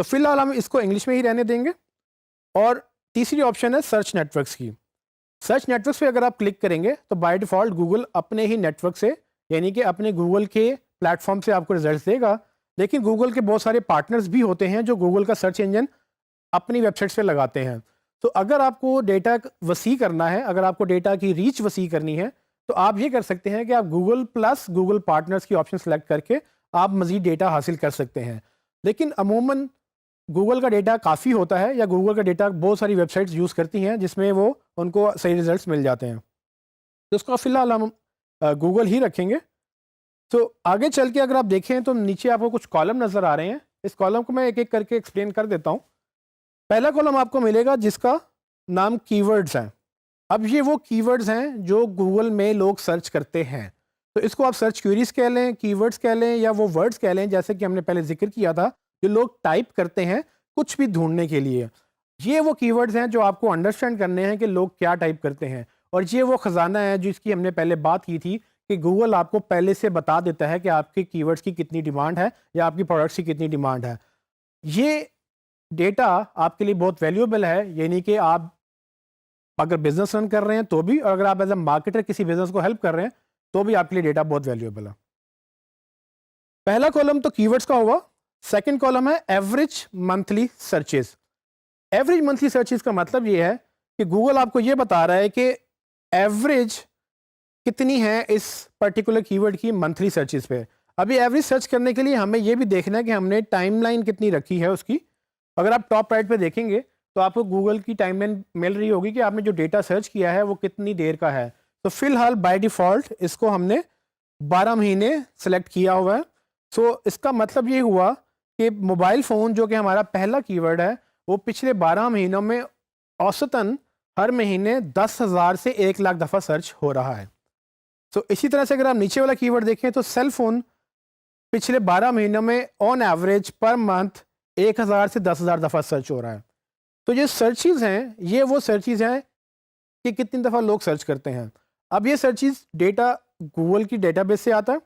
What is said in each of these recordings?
تو فی الحال ہم اس کو انگلش میں ہی رہنے دیں گے. اور تیسری آپشن ہے سرچ نیٹورکس کی. سرچ نیٹورکس پہ اگر آپ کلک کریں گے تو بائی ڈیفالٹ گوگل اپنے ہی نیٹ ورک سے یعنی کہ اپنے گوگل کے پلیٹ فارم سے آپ کو رزلٹس دے گا. لیکن گوگل کے بہت سارے پارٹنرز بھی ہوتے ہیں جو گوگل کا سرچ انجن اپنی ویب سائٹس پہ لگاتے ہیں. تو اگر آپ کو ڈیٹا وسیع کرنا ہے, اگر آپ کو ڈیٹا کی ریچ وسیع کرنی ہے, تو آپ یہ کر سکتے ہیں کہ آپ گوگل پلس گوگل پارٹنرز کی آپشن سلیکٹ کر کے آپ مزید ڈیٹا حاصل کر سکتے ہیں. لیکن عموماً گوگل کا ڈیٹا کافی ہوتا ہے, یا گوگل کا ڈیٹا بہت ساری ویب سائٹس یوز کرتی ہیں جس میں وہ ان کو صحیح ریزلٹس مل جاتے ہیں. تو اس کو فی الحال ہم گوگل ہی رکھیں گے. تو آگے چل کے اگر آپ دیکھیں تو نیچے آپ کو کچھ کالم نظر آ رہے ہیں. اس کالم کو میں ایک ایک کر کے ایکسپلین کر دیتا ہوں. پہلا کالم آپ کو ملے گا جس کا نام کی ورڈز ہیں. اب یہ وہ کی ورڈز ہیں جو گوگل میں لوگ سرچ کرتے ہیں. تو اس کو آپ سرچ کیوریز کہہ لیں, کی ورڈز کہہ لیں, یا وہ ورڈز کہہ لیں جیسے کہ ہم نے پہلے ذکر کیا تھا جو لوگ ٹائپ کرتے ہیں کچھ بھی ڈھونڈنے کے لیے. یہ وہ کی ورڈز ہیں جو آپ کو انڈرسٹینڈ کرنے ہیں کہ لوگ کیا ٹائپ کرتے ہیں. اور یہ وہ خزانہ ہے جس کی ہم نے پہلے بات کی تھی کہ گوگل آپ کو پہلے سے بتا دیتا ہے کہ آپ کے کی ورڈز کی کتنی ڈیمانڈ ہے یا آپ کی پروڈکٹس کی کتنی ڈیمانڈ ہے. یہ ڈیٹا آپ کے لیے بہت ویلیوبل ہے, یعنی کہ آپ اگر بزنس رن کر رہے ہیں تو بھی, اور اگر آپ ایز اے مارکیٹر کسی بزنس کو ہیلپ کر رہے ہیں تو بھی آپ کے لیے ڈیٹا بہت ویلیوبل ہے. پہلا کالم تو کی ورڈز کا ہوا. سیکنڈ کالم ہے average monthly searches. Average monthly searches کا مطلب یہ ہے کہ گوگل آپ کو یہ بتا رہا ہے کہ ایوریج کتنی ہے اس پرٹیکولر کی ورڈ کی منتھلی سرچز پہ. ابھی ایوریج سرچ کرنے کے لیے ہمیں یہ بھی دیکھنا ہے کہ ہم نے ٹائم لائن کتنی رکھی ہے اس کی. اگر آپ ٹاپ رائٹ پہ دیکھیں گے تو آپ کو گوگل کی ٹائم لائن مل رہی ہوگی کہ آپ نے جو ڈیٹا سرچ کیا ہے وہ کتنی دیر کا ہے. تو فی الحال بائی ڈیفالٹ اس کو ہم نے 12 مہینے سلیکٹ کیا ہوا ہے. سو اس کا مطلب یہ ہوا کہ موبائل فون جو کہ ہمارا پہلا کی ورڈ ہے وہ پچھلے 12 مہینوں میں اوسطاً ہر مہینے 10,000 سے 1,00,000 دفعہ سرچ ہو رہا ہے. سو اسی طرح سے اگر آپ نیچے والا کی ورڈ دیکھیں تو سیل فون پچھلے 12 مہینوں میں آن ایوریج پر منتھ 1,000 سے 10,000 دفعہ سرچ ہو رہا ہے. تو یہ سرچز ہیں, یہ وہ سرچز ہیں کہ کتنی دفعہ لوگ سرچ کرتے ہیں. اب یہ سرچز ڈیٹا گوگل کی ڈیٹا بیس سے آتا ہے,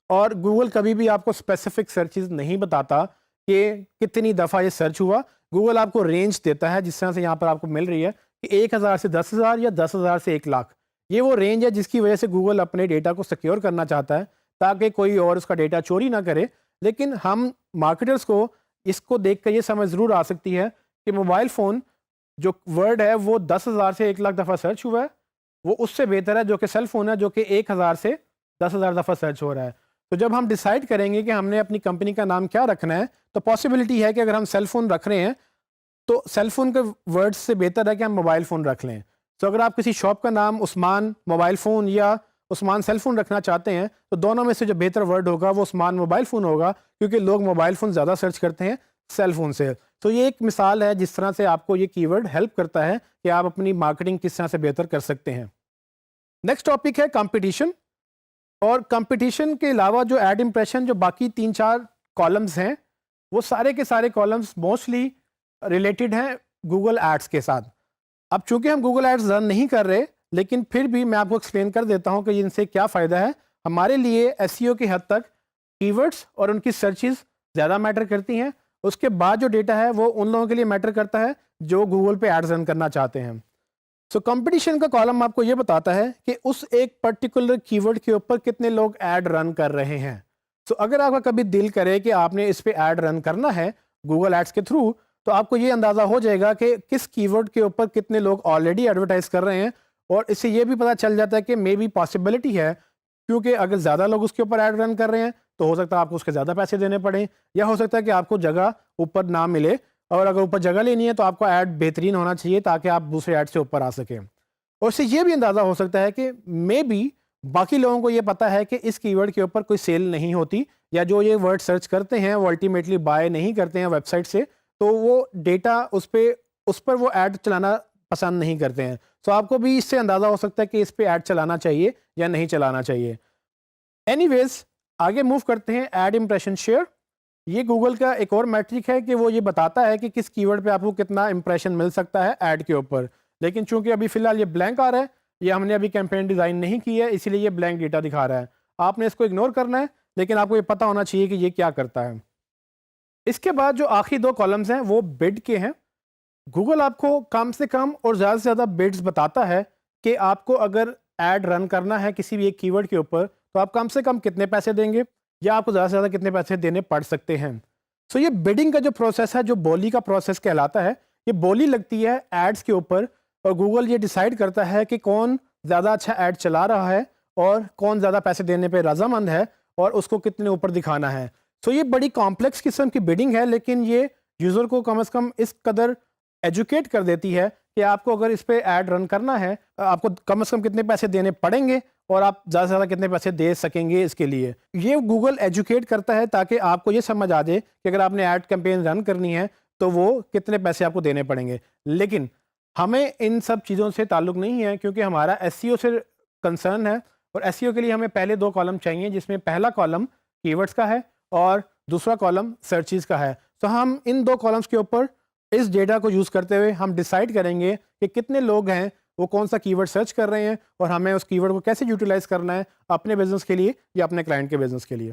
اور گوگل کبھی بھی آپ کو اسپیسیفک سرچز نہیں بتاتا کہ کتنی دفعہ یہ سرچ ہوا. گوگل آپ کو رینج دیتا ہے, جس طرح سے یہاں پر آپ کو مل رہی ہے کہ 1,000 سے 10,000 یا 10,000 سے 1,00,000. یہ وہ رینج ہے جس کی وجہ سے گوگل اپنے ڈیٹا کو سیکیور کرنا چاہتا ہے تاکہ کوئی اور اس کا ڈیٹا چوری نہ کرے. لیکن ہم مارکیٹرز کو اس کو دیکھ کر یہ سمجھ ضرور آ سکتی ہے کہ موبائل فون جو ورڈ ہے وہ 10,000 سے 1,00,000 دفعہ سرچ ہوا ہے, وہ اس سے بہتر ہے جو کہ سیل فون ہے جو کہ 1,000 سے 10,000 دفعہ سرچ ہو رہا ہے. تو جب ہم ڈیسائیڈ کریں گے کہ ہم نے اپنی کمپنی کا نام کیا رکھنا ہے, تو پاسبلٹی ہے کہ اگر ہم سیل فون رکھ رہے ہیں تو سیل فون کے ورڈ سے بہتر ہے کہ ہم موبائل فون رکھ لیں. تو اگر آپ کسی شاپ کا نام عثمان موبائل فون یا عثمان سیل فون رکھنا چاہتے ہیں تو دونوں میں سے جو بہتر ورڈ ہوگا وہ عثمان موبائل فون ہوگا, کیونکہ لوگ موبائل فون زیادہ سرچ کرتے ہیں سیل فون سے. تو یہ ایک مثال ہے جس طرح سے آپ کو یہ کی ورڈ ہیلپ کرتا ہے کہ آپ اپنی مارکیٹنگ کس طرح سے بہتر کر سکتے ہیں. نیکسٹ ٹاپک ہے کمپٹیشن. اور کمپٹیشن کے علاوہ جو ایڈ امپریشن جو باقی 3-4 کالمز ہیں وہ سارے کے سارے کالمز موسٹلی ریلیٹڈ ہیں گوگل ایڈس کے ساتھ. اب چونکہ ہم گوگل ایڈس رن نہیں کر رہے, لیکن پھر بھی میں آپ کو ایکسپلین کر دیتا ہوں کہ ان سے کیا فائدہ ہے. ہمارے لیے ایس ای او کی حد تک کی ورڈس اور ان کی سرچز زیادہ میٹر کرتی ہیں. اس کے بعد جو ڈیٹا ہے وہ ان لوگوں کے لیے میٹر کرتا ہے جو گوگل پہ ایڈز رن کرنا چاہتے ہیں. سو کمپٹیشن کا کالم آپ کو یہ بتاتا ہے کہ اس ایک پرٹیکولر کی ورڈ کے اوپر کتنے لوگ ایڈ رن کر رہے ہیں. سو اگر آپ کا کبھی دل کرے کہ آپ نے اس پہ ایڈ رن کرنا ہے گوگل ایڈس کے تھرو, تو آپ کو یہ اندازہ ہو جائے گا کہ کس کی ورڈ کے اوپر کتنے لوگ آلریڈی ایڈورٹائز کر رہے ہیں. اور اس سے یہ بھی پتہ چل جاتا ہے کہ مے بی پاسبلٹی ہے, کیونکہ اگر زیادہ لوگ اس کے اوپر ایڈ رن کر رہے ہیں تو ہو سکتا ہے آپ کو اس کے زیادہ پیسے دینے پڑیں, یا ہو سکتا ہے کہ آپ کو جگہ اوپر نہ ملے, اور اگر اوپر جگہ لینی ہے تو آپ کو ایڈ بہترین ہونا چاہیے تاکہ آپ دوسرے ایڈ سے اوپر آ سکیں. اور اس سے یہ بھی اندازہ ہو سکتا ہے کہ مے بی باقی لوگوں کو یہ پتا ہے کہ اس کی ورڈ کے اوپر کوئی سیل نہیں ہوتی, یا جو یہ ورڈ سرچ کرتے ہیں وہ الٹیمیٹلی بائی نہیں کرتے ہیں ویب سائٹ سے, تو وہ ڈیٹا اس پر وہ ایڈ چلانا پسند نہیں کرتے ہیں. سو آپ کو بھی اس سے اندازہ ہو سکتا ہے کہ اس پہ ایڈ چلانا چاہیے یا نہیں چلانا چاہیے. اینی ویز آگے موو کرتے ہیں ایڈ امپریشن شیئر. یہ گوگل کا ایک اور میٹرک ہے کہ وہ یہ بتاتا ہے کہ کس کی ورڈ پہ آپ کو کتنا امپریشن مل سکتا ہے ایڈ کے اوپر. لیکن چونکہ ابھی فی الحال یہ بلینک آ رہا ہے, یہ ہم نے ابھی کیمپین ڈیزائن نہیں کی ہے, اسی لیے یہ بلینک ڈیٹا دکھا رہا ہے. آپ نے اس کو اگنور کرنا ہے, لیکن آپ کو یہ پتہ ہونا چاہیے کہ یہ کیا کرتا ہے. اس کے بعد جو آخری دو کالمز ہیں وہ بڈ کے ہیں. گوگل آپ کو کم سے کم اور زیادہ سے زیادہ بڈز بتاتا ہے کہ آپ کو اگر ایڈ رن کرنا ہے کسی بھی ایک کی ورڈ کے اوپر تو آپ کم سے کم کتنے پیسے دیں گے یا آپ کو زیادہ سے زیادہ کتنے پیسے دینے پڑ سکتے ہیں. سو یہ بڈنگ کا جو پروسیس ہے جو بولی کا پروسیس کہلاتا ہے. یہ بولی لگتی ہے ایڈز کے اوپر اور گوگل یہ ڈیسائیڈ کرتا ہے کہ کون زیادہ اچھا ایڈ چلا رہا ہے اور کون زیادہ پیسے دینے پہ رضامند ہے اور اس کو کتنے اوپر دکھانا ہے. سو یہ بڑی کمپلیکس قسم کی بڈنگ ہے لیکن یہ یوزر کو کم از کم اس قدر ایجوکیٹ کر دیتی ہے کہ آپ کو اگر اس پہ ایڈ رن کرنا ہے آپ کو کم از کم کتنے پیسے دینے پڑیں گے اور آپ زیادہ سے زیادہ کتنے پیسے دے سکیں گے اس کے لیے. یہ گوگل ایجوکیٹ کرتا ہے تاکہ آپ کو یہ سمجھ آ جائے کہ اگر آپ نے ایڈ کیمپین رن کرنی ہے تو وہ کتنے پیسے آپ کو دینے پڑیں گے. لیکن ہمیں ان سب چیزوں سے تعلق نہیں ہے کیونکہ ہمارا ایس سی او سے کنسرن ہے اور ایس سی او کے لیے ہمیں پہلے دو کالم چاہیے جس میں پہلا کالم کی ورڈز کا ہے اور دوسرا کالم سرچز کا ہے. تو ہم ان دو کالمز کے اوپر اس ڈیٹا کو یوز کرتے ہوئے ہم ڈیسائیڈ کریں گے کہ کتنے لوگ ہیں وہ کون سا کی ورڈ سرچ کر رہے ہیں اور ہمیں اس کی ورڈ کو کیسے یوٹیلائز کرنا ہے اپنے بزنس کے لیے یا اپنے کلائنٹ کے بزنس کے لیے.